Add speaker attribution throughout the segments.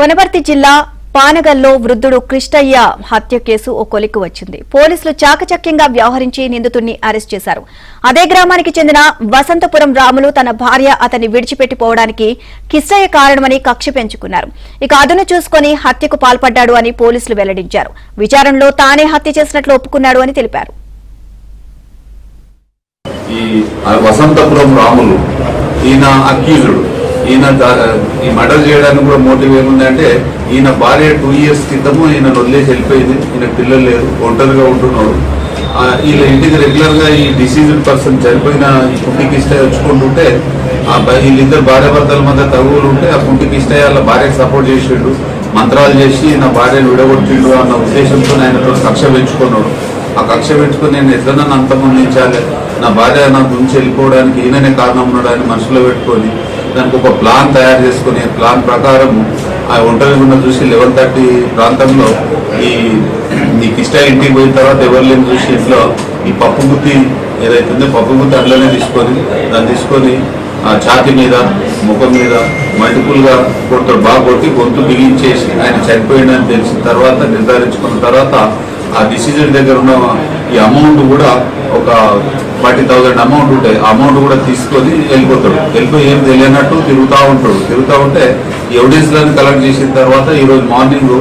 Speaker 1: వనపర్తి జిల్లా పానగల్లో వృద్ధుడు కృష్ణయ్య హత్య కేసు ఓ కొలిక్కి వచ్చింది. పోలీసులు చాకచక్యంగా వ్యవహరించి నిందితుడిని అరెస్ట్ చేశారు. అదే గ్రామానికి చెందిన వసంతపురం రాములు తన భార్య అతన్ని విడిచిపెట్టిపోవడానికి కృష్ణయ్య కారణమని కక్ష పెంచుకున్నారు. ఇక అదును చూసుకుని హత్యకు పాల్పడ్డాడు అని పోలీసులు వెల్లడించారు. విచారణలో తానే హత్య చేసినట్లు ఒప్పుకున్నాడు అని తెలిపారు.
Speaker 2: వసంతపురం రాములు ఈయన అక్యూజ్డ్. ఈయన ఈ మర్డర్ చేయడానికి కూడా మోటివ్ ఏముందంటే ఈయన భార్య 2 years క్రితము ఈయన వదిలేసి వెళ్ళిపోయింది. ఈయన పిల్లలు లేరు, ఒంటరిగా ఉంటున్నాడు. వీళ్ళ ఇంటికి రెగ్యులర్ గా ఈ డిసీజ్డ్ పర్సన్ చనిపోయిన ఈ కుంటికి ఇష్టం వచ్చుకుంటుంటే వీళ్ళిద్దరు భార్య భర్తల మధ్య తగువులు ఉంటే ఆ కుంటికి ఇష్టం వాళ్ళ భార్యకు సపోర్ట్ చేసిండు, మంత్రాలు చేసి నా భార్యను విడగొట్టిండు అన్న ఉద్దేశంతో ఆయనతో కక్ష పెంచుకున్నాడు. ఆ కక్ష పెంచుకుని నేను ఎట్లన్నా అంతమొందించాలి, నా భార్య నా గురించి వెళ్ళిపోవడానికి ఈయననే కారణం ఉన్నాడు అని మనసులో పెట్టుకొని దానికి ఒక ప్లాన్ తయారు చేసుకుని ప్లాన్ ప్రకారం ఆ ఒంటరి గుండా చూసి 11:30 ప్రాంతంలో ఈ కిష్టా ఇంటికి పోయిన తర్వాత ఎవరు లేని చూసి ఇంట్లో ఈ పప్పు గుత్తి ఏదైతుందో పప్పు గుత్తి అందులోనే దాన్ని తీసుకొని ఆ ఛాతి మీద ముఖం మీద మల్టిపుల్గా కొడతాడు. బాగా కొట్టి గొంతు బిగించేసి ఆయన చనిపోయిందని తెలిసిన తర్వాత నిర్ధారించుకున్న తర్వాత ఆ డిసిజన్ దగ్గర ఉన్న ఈ అమౌంట్ కూడా ఒక 40,000 అమౌంట్ ఉంటాయి. ఆ అమౌంట్ కూడా తీసుకొని వెళ్ళిపోతాడు. వెళ్ళిపోయి ఏం తెలియనట్టు తిరుగుతూ ఉంటే ఎవిడెన్స్లను కలెక్ట్ చేసిన తర్వాత ఈరోజు మార్నింగ్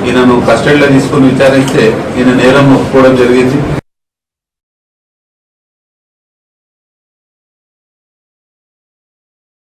Speaker 2: ఈయనను కస్టడీలో తీసుకొని విచారిస్తే ఈయన నేరం ఒప్పుకోవడం జరిగింది.